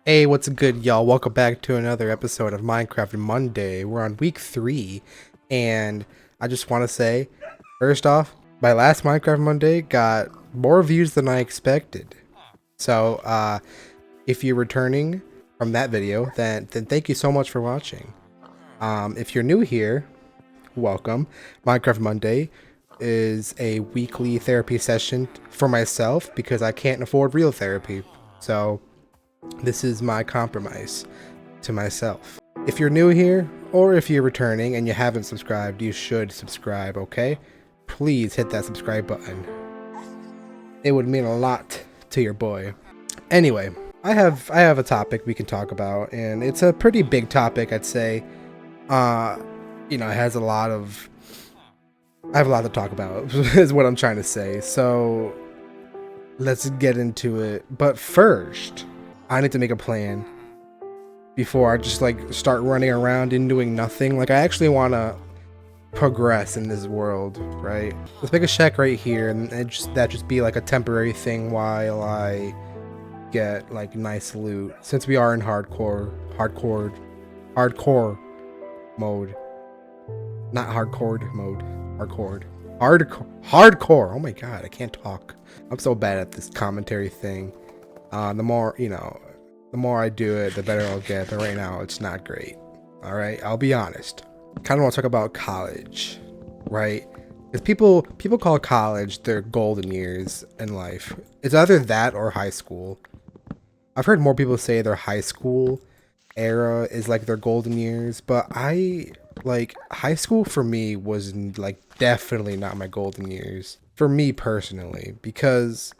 Hey, what's good, y'all? Welcome back to another episode of Minecraft Monday. We're on week 3, and I just want to say, first off, my last Minecraft Monday got more views than I expected. So, if you're returning from that video, then thank you so much for watching. If you're new here, welcome. Minecraft Monday is a weekly therapy session for myself because I can't afford real therapy. So, this is my compromise to myself. If you're new here, or if you're returning and you haven't subscribed, you should subscribe, okay? Please hit that subscribe button. It would mean a lot to your boy. Anyway, I have a topic we can talk about, and it's a pretty big topic, I'd say. Uh, it has a lot of I have a lot to talk about is what I'm trying to say. So, let's get into it. But first, I need to make a plan before I just like start running around and doing nothing. Like I actually want to progress in this world, right? Let's make a shack right here, and that just be like a temporary thing while I get like nice loot. Since we are in hardcore mode, not hardcore mode, hardcore. Oh my god, I can't talk. I'm so bad at this commentary thing. The more the more I do it, the better I'll get. But right now, it's not great. All right, I'll be honest. Kind of want to talk about college, right? Because people call college their golden years in life. It's either that or high school. I've heard more people say their high school era is like their golden years, but I like high school for me was like definitely not my golden years for me personally because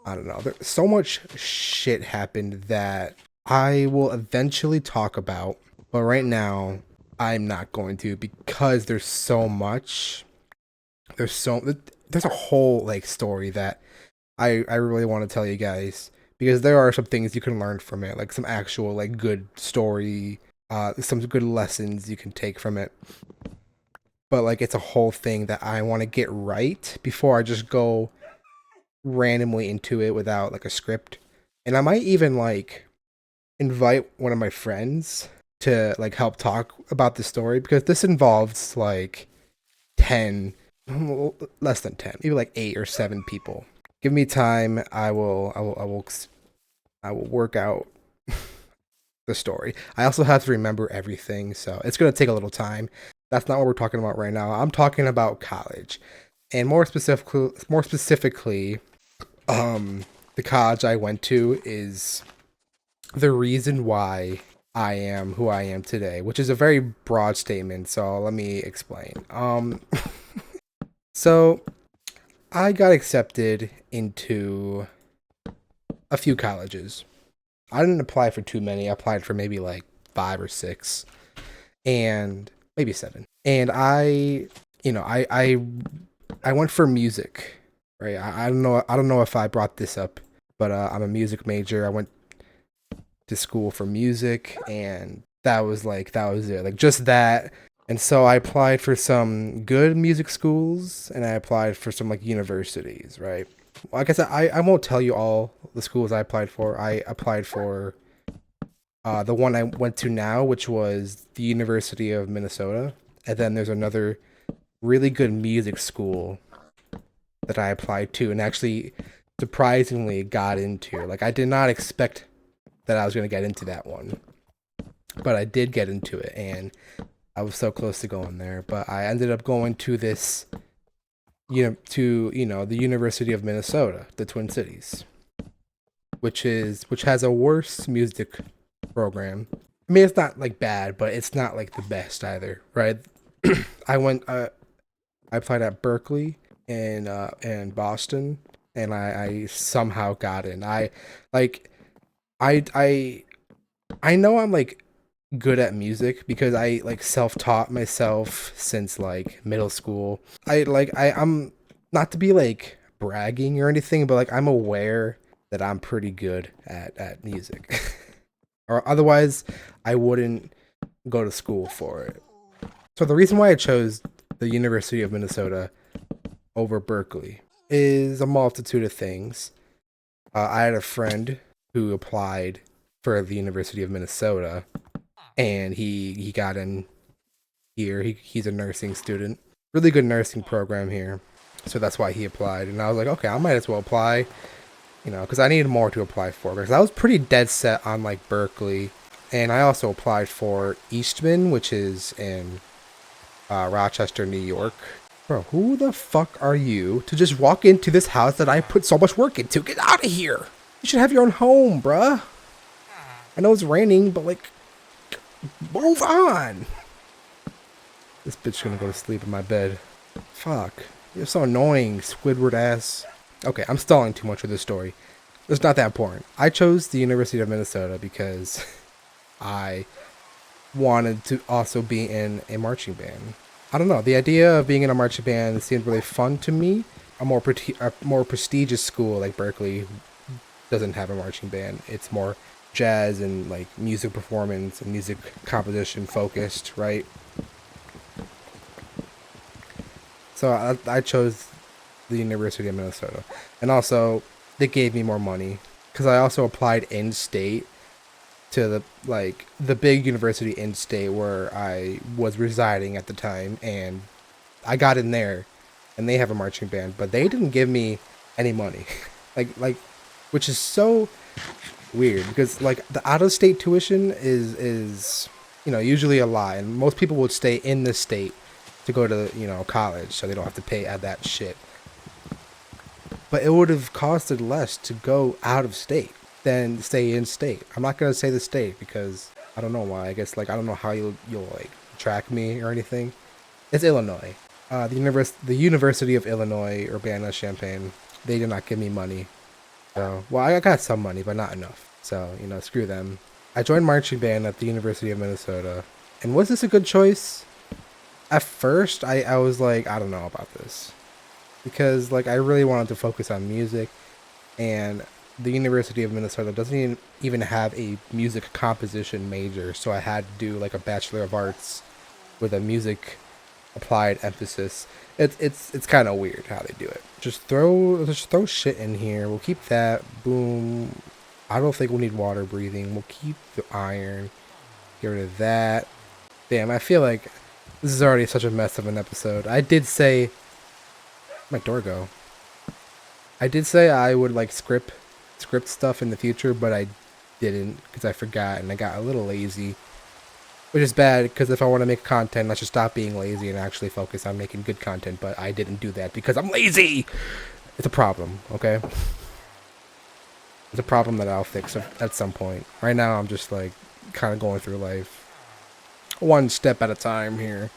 I don't know. There's so much shit happened that I will eventually talk about, but right now I'm not going to because there's so much. There's a whole like story that I really want to tell you guys because there are some things you can learn from it, like some actual like good story, some good lessons you can take from it. But like it's a whole thing that I want to get right before I just go randomly into it without like a script. And I might even like invite one of my friends to like help talk about the story because this involves like 10 less than 10, maybe like 8 or 7 people. Give me time. I will work out the story. I also have to remember everything, so it's going to take a little time. That's not what we're talking about right now. I'm talking about college. And more specifically, the college I went to is the reason why I am who I am today, which is a very broad statement. So let me explain. So I got accepted into a few colleges. I didn't apply for too many. I applied for maybe like 5 or 6, and maybe 7. And I went for music, right? I don't know if I brought this up, but I'm a music major. I went to school for music, and that was it, like just that. And so I applied for some good music schools, and I applied for some like universities, right? Like I said, I won't tell you all the schools I applied for. I applied for the one I went to now, which was the University of Minnesota, and then there's another really good music school that I applied to and actually surprisingly got into. Like I did not expect that I was going to get into that one, but I did get into it, and I was so close to going there. But I ended up going to this, the University of Minnesota, the Twin Cities, which has a worse music program. I mean, it's not like bad, but it's not like the best either, right? I went. I applied at Berkeley and Boston, and I somehow got in. Like I I know I'm like good at music because I like self-taught myself since like middle school. I'm not to be like bragging or anything, but like I'm aware that I'm pretty good at music. Or otherwise I wouldn't go to school for it. So the reason why I chose the University of Minnesota over Berkeley is a multitude of things. I had a friend who applied for the University of Minnesota, and he got in here. He's a nursing student, really good nursing program here, so that's why he applied. And I was like, okay, I might as well apply, you know, because I needed more to apply for. Because I was pretty dead set on like Berkeley, and I also applied for Eastman, which is in Rochester, New York. Bro, who the fuck are you to just walk into this house that I put so much work into? Get out of here! You should have your own home, bruh. I know it's raining, but like, move on. This bitch gonna go to sleep in my bed. Fuck. You're so annoying, Squidward ass. Okay, I'm stalling too much with this story. It's not that important. I chose the University of Minnesota because I wanted to also be in a marching band. I don't know. The idea of being in a marching band seemed really fun to me. A more prestigious school like Berkeley doesn't have a marching band. It's more jazz and like music performance and music composition focused, right? So I chose the University of Minnesota, and also they gave me more money because I also applied in state to the big university in state where I was residing at the time, and I got in there, and they have a marching band, but they didn't give me any money, like, which is so weird because like the out of state tuition is you know usually a lot, and most people would stay in the state to go to college, so they don't have to pay at that shit. But it would have costed less to go out of state than stay in state. I'm not gonna say the state because I don't know why. I guess like I don't know how you'll like track me or anything. It's Illinois. The University of Illinois, Urbana-Champaign. They did not give me money. So well, I got some money, but not enough. So screw them. I joined marching band at the University of Minnesota. And was this a good choice? At first, I was like, I don't know about this. Because like I really wanted to focus on music, and the University of Minnesota doesn't even have a music composition major, so I had to do like a Bachelor of Arts with a music applied emphasis. It's kind of weird how they do it. Just throw shit in here. We'll keep that. Boom. I don't think we'll need water breathing. We'll keep the iron. Get rid of that. Damn, I feel like this is already such a mess of an episode. I did say my door go. I did say I would like script stuff in the future, but I didn't because I forgot and I got a little lazy, which is bad because if I want to make content, I should stop being lazy and actually focus on making good content. But I didn't do that because I'm lazy. It's a problem, okay? It's a problem that I'll fix at some point. Right now, I'm just like kind of going through life one step at a time here.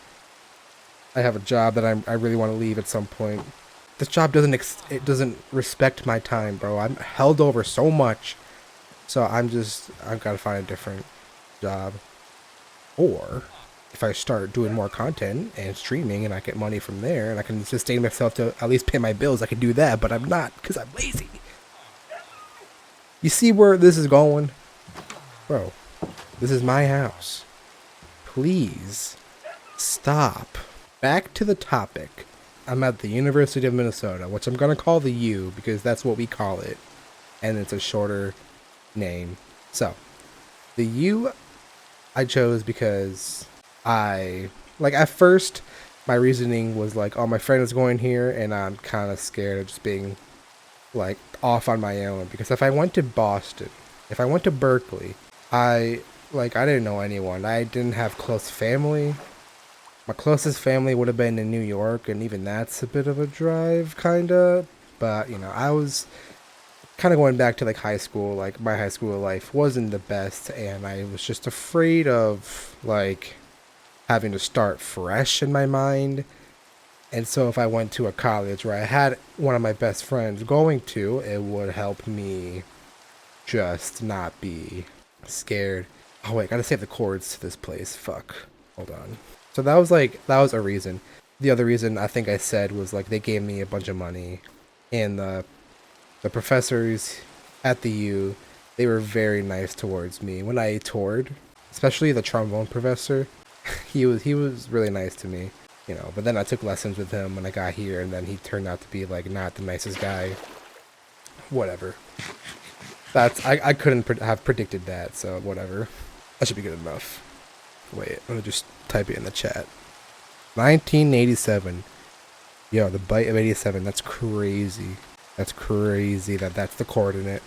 I have a job that I really want to leave at some point. This job it doesn't respect my time, bro. I'm held over so much. So I've got to find a different job. Or if I start doing more content and streaming and I get money from there and I can sustain myself to at least pay my bills, I can do that, but I'm not because I'm lazy. You see where this is going? Bro, this is my house. Please stop. Back to the topic. I'm at the University of Minnesota, which I'm going to call the U because that's what we call it. And it's a shorter name. So, the U I chose because at first, my reasoning was like, oh, my friend is going here and I'm kind of scared of just being like off on my own. Because if I went to Boston, if I went to Berkeley, I didn't know anyone. I didn't have close family. My closest family would have been in New York, and even that's a bit of a drive, kinda. But, I was kind of going back to, like, high school. Like, my high school life wasn't the best, and I was just afraid of, like, having to start fresh in my mind. And so if I went to a college where I had one of my best friends going to, it would help me just not be scared. Oh, wait, gotta save the chords to this place. Fuck. Hold on. So that was a reason. The other reason I think I said was like they gave me a bunch of money, and the professors at the U, they were very nice towards me when I toured, especially the trombone professor. he was really nice to me, But then I took lessons with him when I got here, and then he turned out to be like not the nicest guy. Whatever. I couldn't have predicted that, so whatever. That should be good enough. Wait, let me just type it in the chat. 1987. Yo, the bite of 87. That's crazy. That's crazy that that's the coordinate.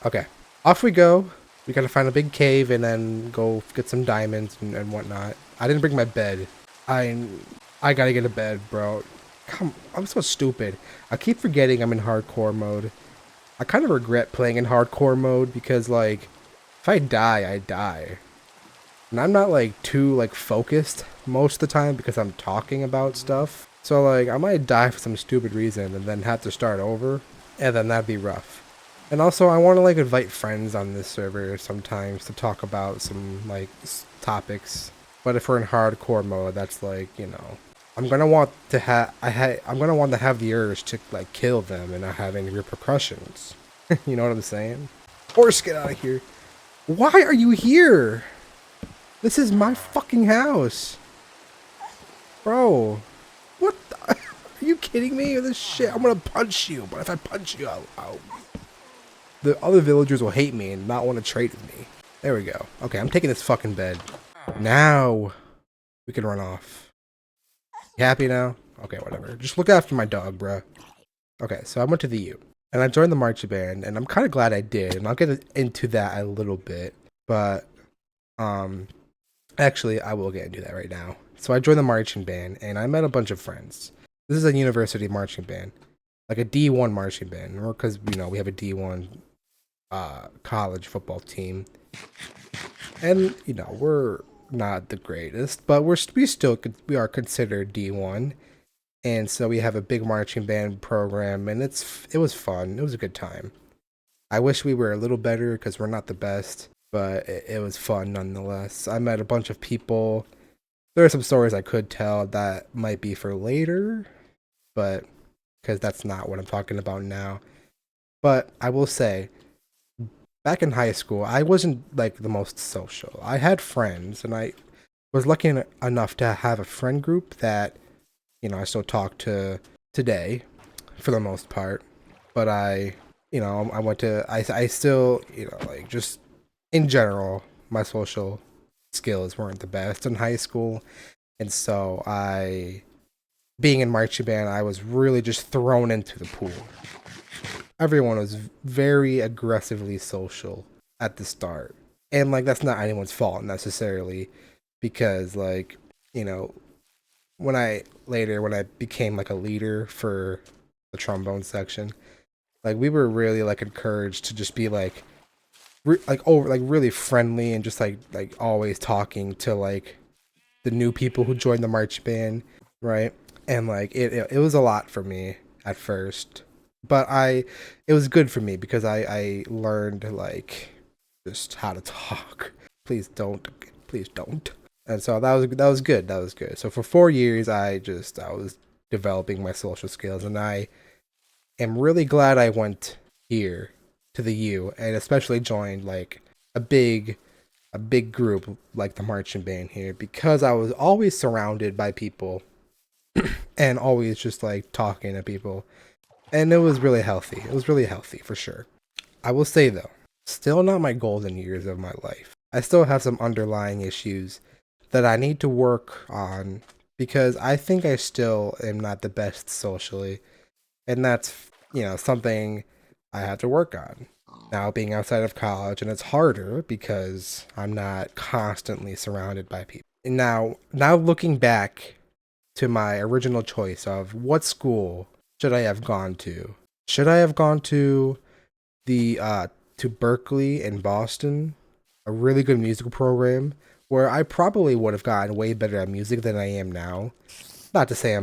Okay, off we go. We gotta find a big cave and then go get some diamonds and whatnot. I didn't bring my bed. I gotta get a bed, bro. I'm so stupid. I keep forgetting I'm in hardcore mode. I kind of regret playing in hardcore mode because, like, if I die, I die. And I'm not, like, too, like, focused most of the time because I'm talking about stuff. So, like, I might die for some stupid reason and then have to start over. And then that'd be rough. And also, I want to, like, invite friends on this server sometimes to talk about some, like, topics. But if we're in hardcore mode, that's, like, you know... I'm gonna want to have the urge to, like, kill them and not have any repercussions. You know what I'm saying? Horse, get out of here. Why are you here? This is my fucking house. Bro. What the? Are you kidding me? This shit, I'm gonna punch you. But if I punch you, the other villagers will hate me and not want to trade with me. There we go. Okay, I'm taking this fucking bed. Now, we can run off. You happy now? Okay, whatever. Just look after my dog, bruh. Okay, so I went to the U. And I joined the marching band, and I'm kind of glad I did. And I'll get into that a little bit. But, actually, I will get into that right now. So I joined the marching band, and I met a bunch of friends. This is a university marching band. Like a D1 marching band. Because, you know, we have a D1 college football team. And, you know, we're not the greatest, but we are considered D1, and so we have a big marching band program, and it was fun. It was a good time. I wish we were a little better because we're not the best, but it was fun nonetheless. I met a bunch of people. There are some stories I could tell that might be for later, but because that's not what I'm talking about now. But I will say, back in high school, I wasn't like the most social. I had friends, and I was lucky enough to have a friend group that, you know, I still talk to today, for the most part. But I still, you know, like, just in general, my social skills weren't the best in high school, and so being in marching band, I was really just thrown into the pool. Everyone was very aggressively social at the start. And, like, that's not anyone's fault necessarily, because, like, you know, when I became, like, a leader for the trombone section, like, we were really, like, encouraged to just be, like, really friendly and just, like always talking to, like, the new people who joined the march band, right? And, like, it was a lot for me at first, but it was good for me because I learned, like, just how to talk. Please don't, please don't. And so that was good. That was good. So for 4 years, I was developing my social skills, and I am really glad I went here to the U, and especially joined, like, a big group like the marching band here, because I was always surrounded by people and always just, like, talking to people, and it was really healthy. It was really healthy for sure. I will say though, still not my golden years of my life. I still have some underlying issues that I need to work on, because I think I still am not the best socially, and that's, you know, something I have to work on now, being outside of college, and it's harder because I'm not constantly surrounded by people. And now looking back to my original choice of what school should I have gone to? Should I have gone to the to Berkeley in Boston, a really good musical program where I probably would have gotten way better at music than I am now. Not to say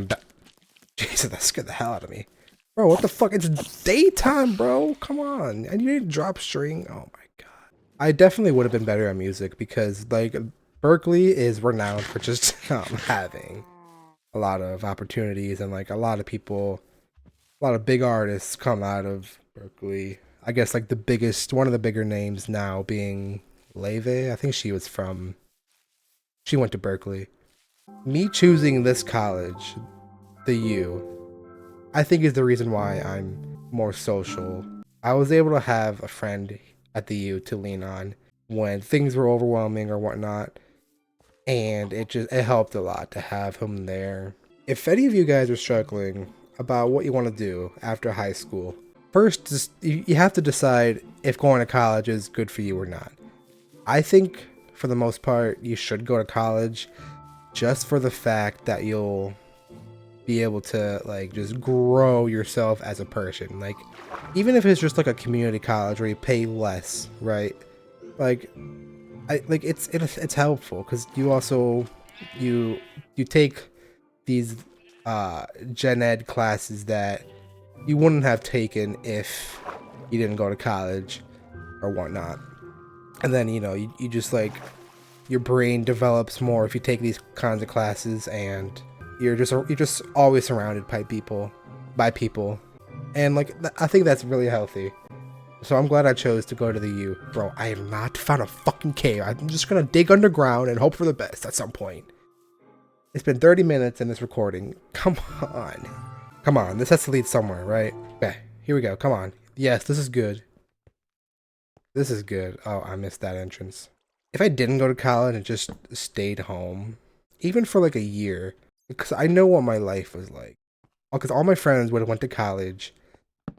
Jesus, that scared the hell out of me. Bro, what the fuck? It's daytime, bro. Come on. And you didn't drop string. Oh my god. I definitely would have been better at music because, like, Berkeley is renowned for just having a lot of opportunities, and, like, a lot of big artists come out of Berkeley. I guess, like, one of the bigger names now being Leve. I think she went to Berkeley. Me choosing this college, the U, I think is the reason why I'm more social I was able to have a friend at the U to lean on when things were overwhelming or whatnot, and it helped a lot to have him there. If any of you guys are struggling about what you want to do after high school, first just you have to decide if going to college is good for you or not. I think for the most part you should go to college just for the fact that you'll be able to like just grow yourself as a person. Like even if it's just like a community college where you pay less, right? Like it's helpful because you also you take these gen ed classes that you wouldn't have taken if you didn't go to college or whatnot. And then you just like your brain develops more if you take these kinds of classes, and you're just always surrounded by people, and like I think that's really healthy. So I'm glad I chose to go to the U. Bro, I have not found a fucking cave. I'm just gonna dig underground and hope for the best at some point. It's been 30 minutes in this recording. Come on. Come on, this has to lead somewhere, right? Okay, here we go. Come on. Yes, this is good. This is good. Oh, I missed that entrance. If I didn't go to college and just stayed home, even for like a year, because I know what my life was like. Because all my friends would have went to college,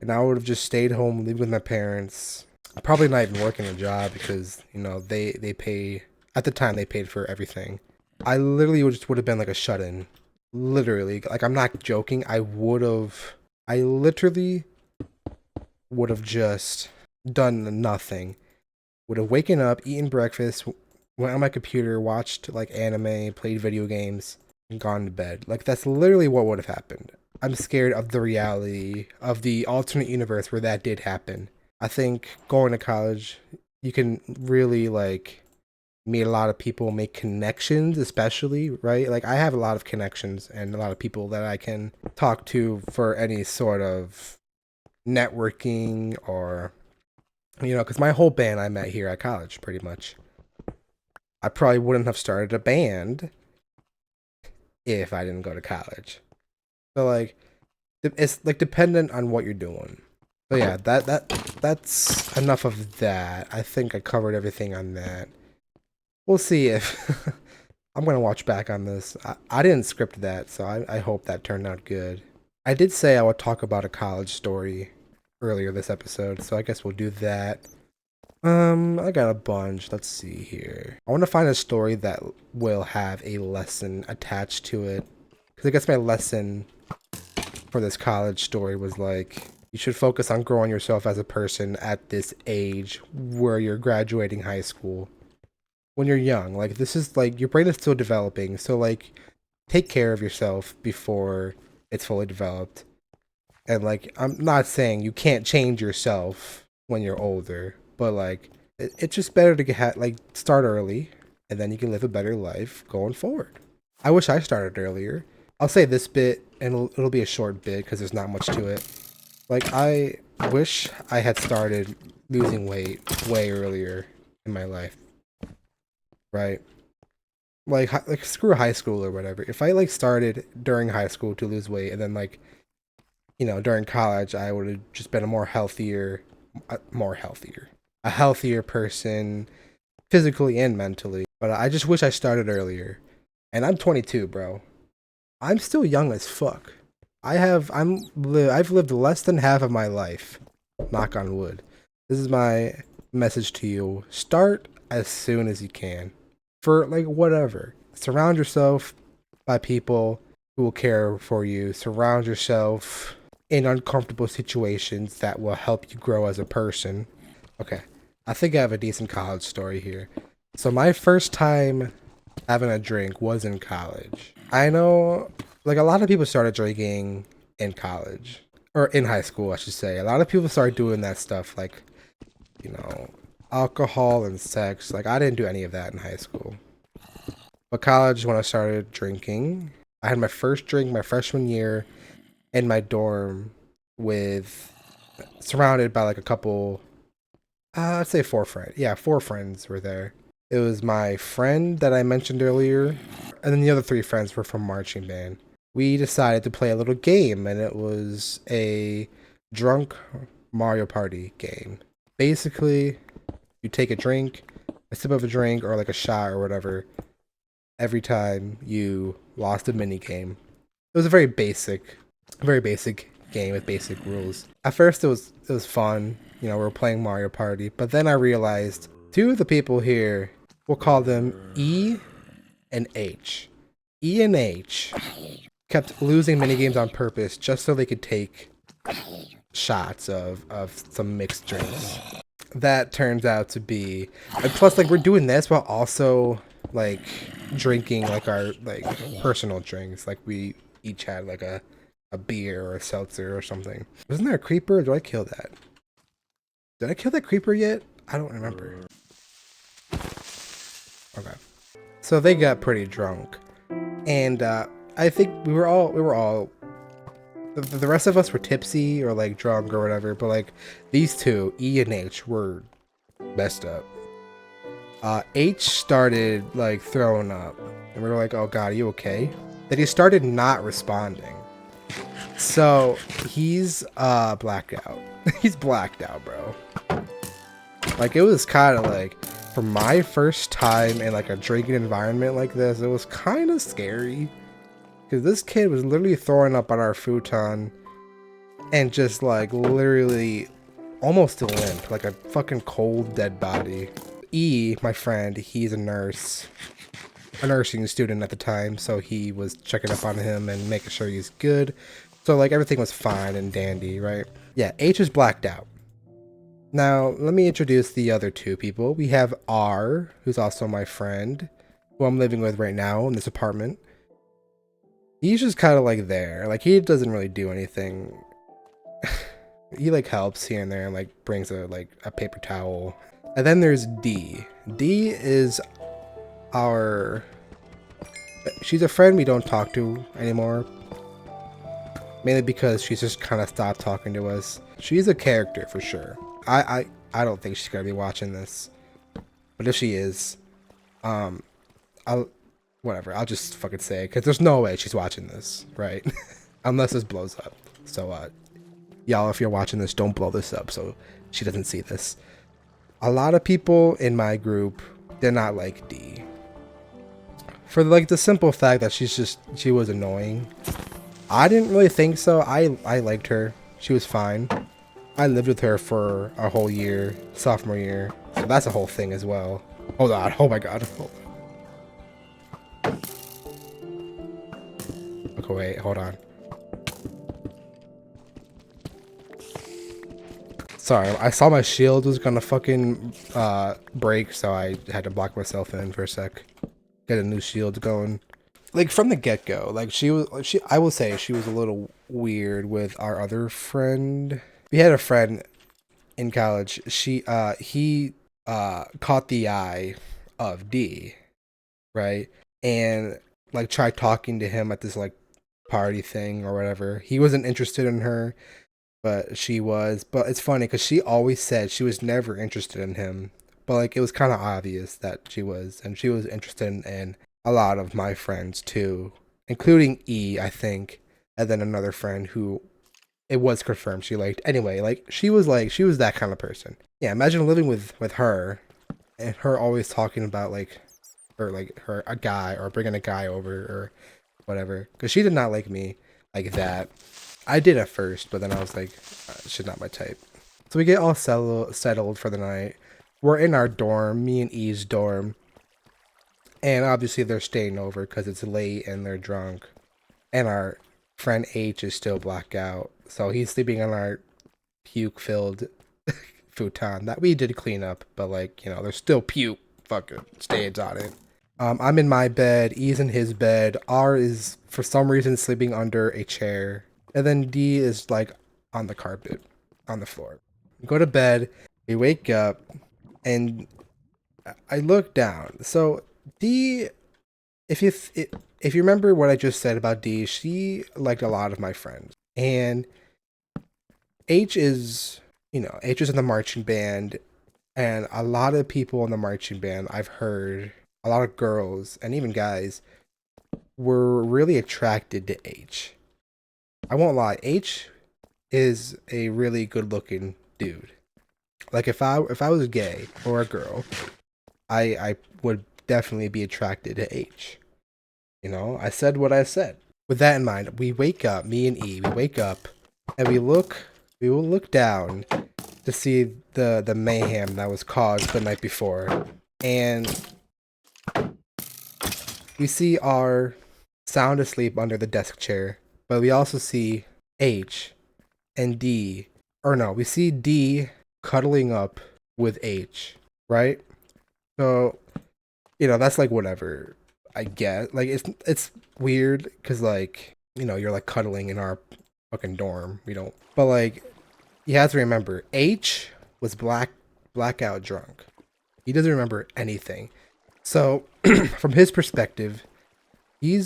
and I would have just stayed home, lived with my parents. Probably not even working a job because they pay at the time they paid for everything. I literally would have been like a shut-in. Literally, like I'm not joking. I literally would have just done nothing. Would have waken up, eaten breakfast, went on my computer, watched like anime, played video games, and gone to bed. Like that's literally what would have happened. I'm scared of the reality of the alternate universe where that did happen. I think going to college, you can really like meet a lot of people, make connections, especially, right? Like I have a lot of connections and a lot of people that I can talk to for any sort of networking or because my whole band I met here at college pretty much. I probably wouldn't have started a band if I didn't go to college. So like it's like dependent on what you're doing. So yeah, that's enough of that. I think I covered everything on that. We'll see if I'm gonna watch back on this. I didn't script that, so I hope that turned out good. I did say I would talk about a college story earlier this episode, so I guess we'll do that. I got a bunch. Let's see here. I want to find a story that will have a lesson attached to it. Because I guess my lesson for this college story was like, you should focus on growing yourself as a person at this age where you're graduating high school. When you're young, like this is like your brain is still developing. So like, take care of yourself before it's fully developed. And like, I'm not saying you can't change yourself when you're older, but like, it's just better to like start early, and then you can live a better life going forward. I wish I started earlier. I'll say this bit, and it'll be a short bit because there's not much to it. Like, I wish I had started losing weight way earlier in my life, right? Like screw high school or whatever. If I like started during high school to lose weight, and then like during college, I would have just been a healthier person, physically and mentally. But I just wish I started earlier. And I'm 22, bro. I'm still young as fuck. I've lived less than half of my life. Knock on wood. This is my message to you. Start as soon as you can. For like whatever. Surround yourself by people who will care for you. Surround yourself in uncomfortable situations that will help you grow as a person. Okay. I think I have a decent college story here. So my first time having a drink was in college. I know like a lot of people started drinking in college or in high school, I should say. A lot of people started doing that stuff like, you know, alcohol and sex. Like I didn't do any of that in high school. But college when I started drinking, I had my first drink my freshman year in my dorm with surrounded by like a couple I'd say four friends. Yeah, four friends were there. It was my friend that I mentioned earlier, and then the other three friends were from marching band. We decided to play a little game, and it was a drunk Mario Party game. Basically, you take a drink, a sip of a drink, or like a shot or whatever, every time you lost a mini game. It was a very basic game with basic rules. At first, it was fun. You know, we were playing Mario Party, but then I realized two of the people here, we'll call them E and H. E and H kept losing minigames on purpose just so they could take shots of some mixed drinks. That turns out to be, and plus like we're doing this while also like drinking like our like personal drinks. Like we each had like a beer or a seltzer or something. Wasn't there a creeper? Or did I kill that? Did I kill that creeper yet? I don't remember. Okay. So they got pretty drunk, and I think we were all the rest of us were tipsy or like drunk or whatever, but like these two, E and H, were messed up. H started like throwing up, and we were like, "Oh God, are you okay?" Then he started not responding, so he's blacked out. He's blacked out, bro. Like it was kind of like for my first time in like a drinking environment like this, it was kind of scary. Because this kid was literally throwing up on our futon and just like literally almost limp, like a fucking cold dead body. E, my friend, he's a nursing student at the time, so he was checking up on him and making sure he's good. So like everything was fine and dandy, right? Yeah, H is blacked out. Now, let me introduce the other two people. We have R, who's also my friend, who I'm living with right now in this apartment. He's just kind of like there. Like he doesn't really do anything. He like helps here and there and like brings a paper towel. And then there's D. D is she's a friend we don't talk to anymore. Mainly because she's just kind of stopped talking to us. She's a character for sure. I don't think she's gonna be watching this. But if she is, I'll whatever, I'll just fucking say it, because there's no way she's watching this, right? Unless this blows up. So, y'all, if you're watching this, don't blow this up so she doesn't see this. A lot of people in my group, they're not like D. For like the simple fact that she was annoying. I didn't really think so. I liked her. She was fine. I lived with her for a whole year, sophomore year. So that's a whole thing as well. Hold on. Oh my god. Okay, wait, hold on. Sorry, I saw my shield was gonna fucking break, so I had to block myself in for a sec. Get a new shield going. Like from the get-go, like I will say she was a little weird with our other friend. We had a friend in college. He caught the eye of D, right? And like tried talking to him at this like party thing or whatever. He wasn't interested in her, but she was. But it's funny because she always said she was never interested in him. But like it was kind of obvious that she was, and she was interested in a lot of my friends too, including E, I think, and then another friend who it was confirmed she liked. Anyway, like she was that kind of person. Yeah, imagine living with her and her always talking about like her a guy or bringing a guy over or whatever, because she did not like me like that. I did at first, but then I was like, she's not my type. So we get all settled for the night. We're in our dorm, me and E's dorm, and obviously they're staying over because it's late and they're drunk, and our friend H is still blacked out, so he's sleeping on our puke-filled futon that we did clean up, but like, you know, there's still puke fucking stains on it. I'm in my bed, E's in his bed, R is for some reason sleeping under a chair, and then D is like on the carpet, on the floor. We go to bed, we wake up, and I look down. So D, if you remember what I just said about D, she liked a lot of my friends. And H is, H is in the marching band, and a lot of people in the marching band, I've heard, a lot of girls and even guys were really attracted to H. I won't lie, H is a really good looking dude. Like if I was gay or a girl, I would definitely be attracted to H. You know, I said what I said. With that in mind, we wake up, me and E, we wake up and we will look down to see the mayhem that was caused the night before. And we see R sound asleep under the desk chair, but we also see H and D, or no, we see D cuddling up with H, right? So, you know, that's like whatever, I get. Like it's weird because like, you know, you're like cuddling in our fucking dorm. We don't, but like you have to remember H was blackout drunk. He doesn't remember anything. So from his perspective, he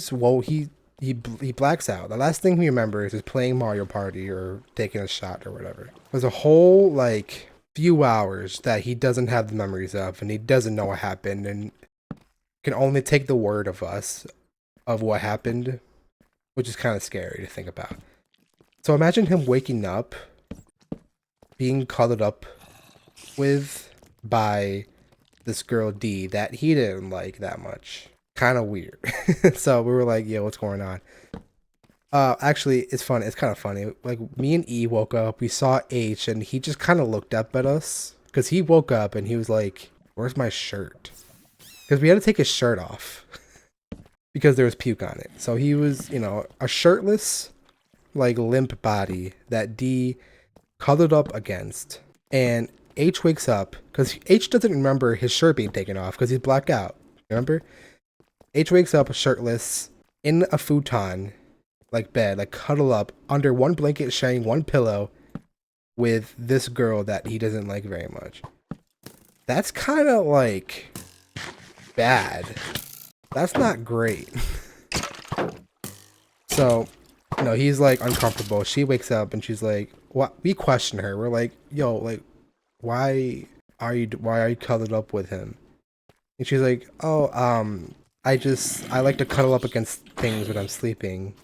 blacks out. The last thing he remembers is playing Mario Party or taking a shot or whatever. There's a whole like few hours that he doesn't have the memories of, and he doesn't know what happened, and can only take the word of us of what happened, which is kind of scary to think about. So imagine him waking up, being cuddled up with by this girl D that he didn't like that much. Kind of weird. So we were like, yo, what's going on? Actually, it's funny. It's kind of funny. Like me and E woke up, we saw H, and he just kind of looked up at us because he woke up and he was like, "Where's my shirt?" Because we had to take his shirt off because there was puke on it. So he was, you know, a shirtless, like limp body that D cuddled up against, and H wakes up because H doesn't remember his shirt being taken off because he's blacked out. Remember? H wakes up shirtless in a futon, like bed, like cuddle up under one blanket, sharing one pillow with this girl that he doesn't like very much. That's kind of like bad. That's not great. So, you know, he's like uncomfortable. She wakes up and she's like, "What?" We question her. We're like, "Yo, like, why are you cuddled up with him?" And she's like, "Oh, I like to cuddle up against things when I'm sleeping."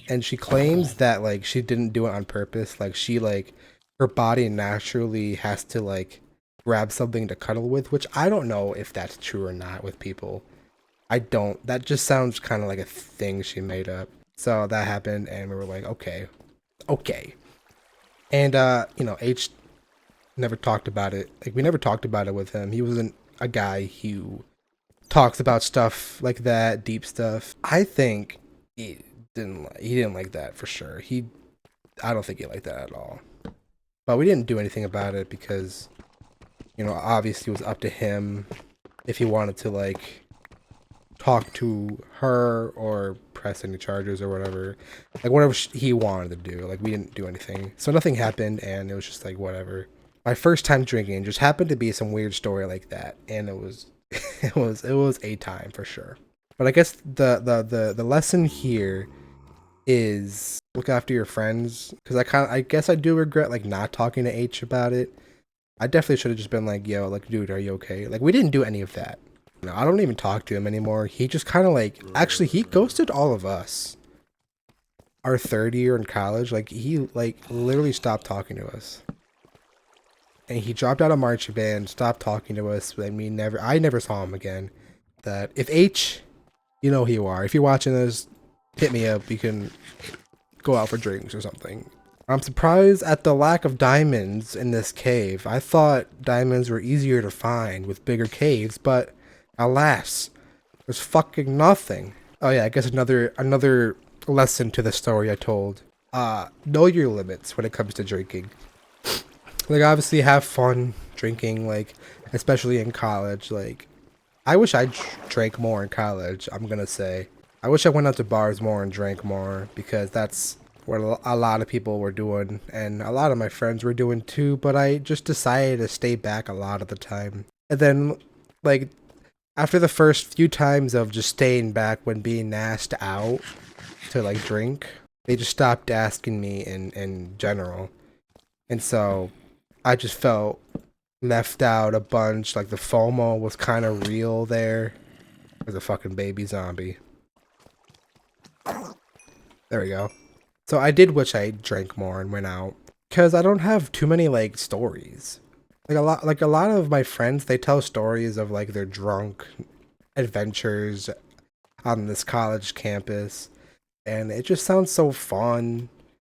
And she claims that like she didn't do it on purpose. Like she like her body naturally has to like grab something to cuddle with, which I don't know if that's true or not with people. I don't. That just sounds kind of like a thing she made up. So that happened and we were like, okay. Okay. And you know, H never talked about it. Like we never talked about it with him. He wasn't a guy who talks about stuff like that, deep stuff. I think he didn't like that for sure. I don't think he liked that at all. But we didn't do anything about it because, you know, obviously it was up to him if he wanted to like talk to her or press any charges or whatever. Like whatever he wanted to do. Like we didn't do anything. So nothing happened and it was just like whatever. My first time drinking just happened to be some weird story like that, and it was it was a time for sure. But I guess the lesson here is look after your friends, because I guess I do regret like not talking to H about it. I definitely should have just been like, yo, like dude, are you okay? Like we didn't do any of that. No, I don't even talk to him anymore. He just kind of like actually he ghosted all of us. Our third year in college, like he like literally stopped talking to us. And he dropped out of marching band, stopped talking to us. I never saw him again. That if H, you know who you are. If you're watching this, hit me up. We can go out for drinks or something. I'm surprised at the lack of diamonds in this cave. I thought diamonds were easier to find with bigger caves, but alas, there's fucking nothing. Oh yeah, I guess another lesson to the story I told. Know your limits when it comes to drinking. Like obviously have fun drinking, like especially in college. Like I wish I drank more in college. I'm gonna say I wish I went out to bars more and drank more, because that's what a lot of people were doing and a lot of my friends were doing too. But I just decided to stay back a lot of the time. And then like after the first few times of just staying back when being asked out to like drink, they just stopped asking me in general. And so I just felt left out a bunch. Like the FOMO was kind of real there. There's a fucking baby zombie. There we go. So I did wish I drank more and went out because I don't have too many like stories. Like a lot of my friends, they tell stories of like their drunk adventures on this college campus, and it just sounds so fun.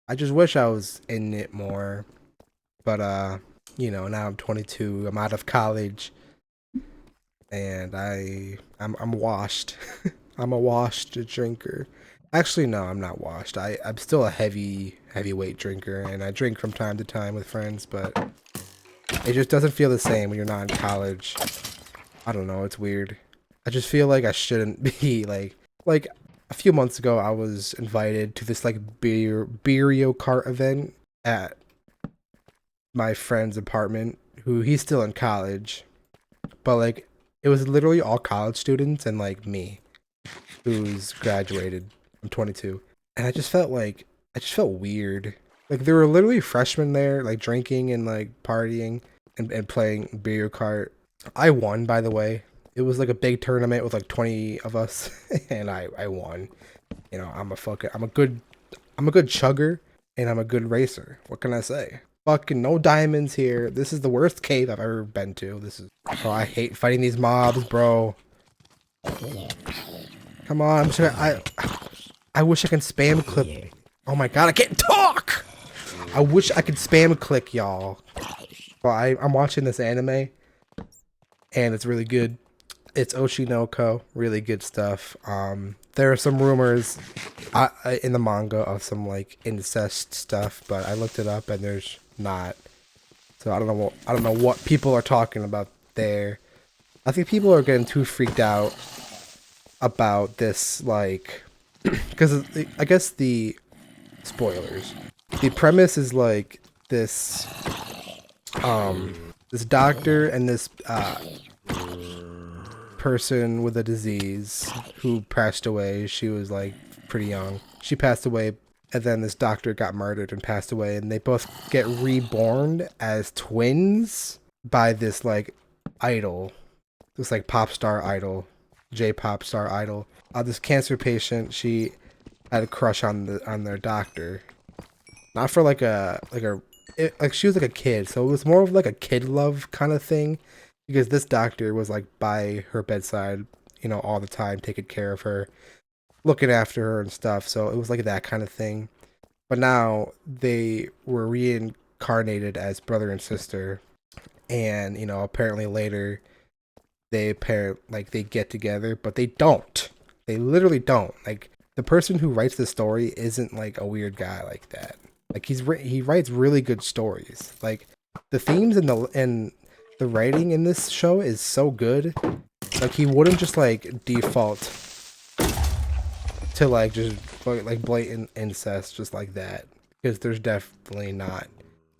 I just wish I was in it more. But now I'm 22, I'm out of college, and I'm washed. I'm a washed drinker. Actually, no, I'm not washed. I'm still a heavyweight drinker, and I drink from time to time with friends, but it just doesn't feel the same when you're not in college. I don't know, it's weird. I just feel like I shouldn't be like a few months ago I was invited to this like Beerio Kart event at my friend's apartment, who he's still in college. But like it was literally all college students and like me, who's graduated. I'm 22. And I just felt weird. Like there were literally freshmen there, like drinking and like partying and playing Beerio Kart. I won, by the way. It was like a big tournament with like 20 of us, and I won. You know, I'm a good chugger, and I'm a good racer. What can I say? Fucking no diamonds here. This is the worst cave I've ever been to. Oh, I hate fighting these mobs, bro. Come on, I wish I can spam clip. Oh my god, I can't talk. I wish I could spam click, y'all. Well, I'm watching this anime, and it's really good. It's Oshinoko, really good stuff. There are some rumors in the manga of some like incest stuff, but I looked it up and there's not. So I don't know what people are talking about there. I think people are getting too freaked out about this, like, because I guess the spoilers. The premise is like this, this doctor and this person with a disease who passed away. She was like pretty young. She passed away, and then this doctor got murdered and passed away, and they both get reborn as twins by this like idol, this like pop star idol, J-pop star idol. This cancer patient, she had a crush on their doctor, not for like she was like a kid, so it was more of like a kid love kind of thing. Because this doctor was like by her bedside, you know, all the time, taking care of her, looking after her and stuff. So it was like that kind of thing. But now they were reincarnated as brother and sister, and you know, apparently later they get together, but they don't. They literally don't. Like the person who writes the story isn't like a weird guy like that. Like he writes really good stories. Like the themes and the writing in this show is so good. Like he wouldn't just like default to like just like blatant incest just like that, because there's definitely not.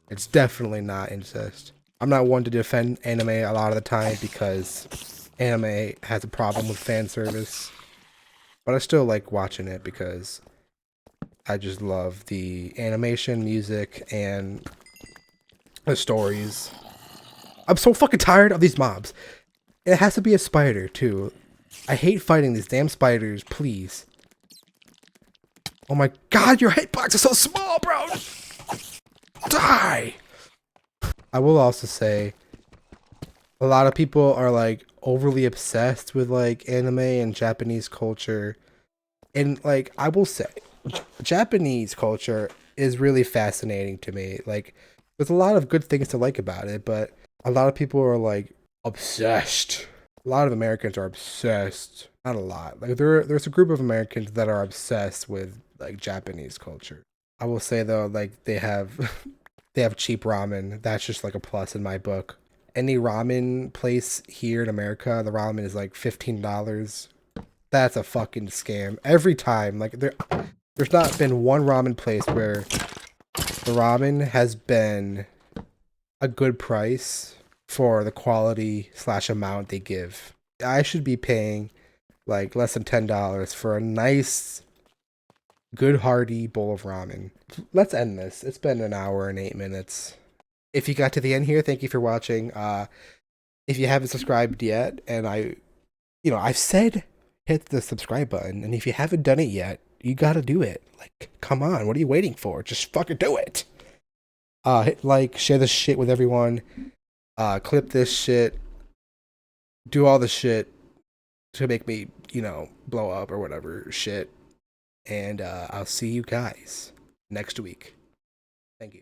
It's definitely not incest. I'm not one to defend anime a lot of the time because anime has a problem with fan service, but I still like watching it because I just love the animation, music, and the stories. I'm so fucking tired of these mobs. It has to be a spider, too. I hate fighting these damn spiders, please. Oh my god, your hitbox is so small, bro! Die! I will also say, a lot of people are, like, overly obsessed with, like, anime and Japanese culture. And, like, I will say, Japanese culture is really fascinating to me. Like, there's a lot of good things to like about it, but a lot of people are like obsessed. A lot of Americans are obsessed. Not a lot. Like there's a group of Americans that are obsessed with like Japanese culture. I will say though, like they have they have cheap ramen. That's just like a plus in my book. Any ramen place here in America, the ramen is like $15. That's a fucking scam. Every time. Like there's not been one ramen place where the ramen has been a good price for the quality / amount they give. I should be paying like less than $10 for a nice, good hearty bowl of ramen. Let's end this. It's been an hour and 8 minutes. If you got to the end here, thank you for watching. If you haven't subscribed yet, and I've said hit the subscribe button, and if you haven't done it yet, You gotta do it. Like, come on, what are you waiting for? Just fucking do it. Hit like, share this shit with everyone. Clip this shit. Do all the shit to make me, blow up or whatever shit. And I'll see you guys next week. Thank you.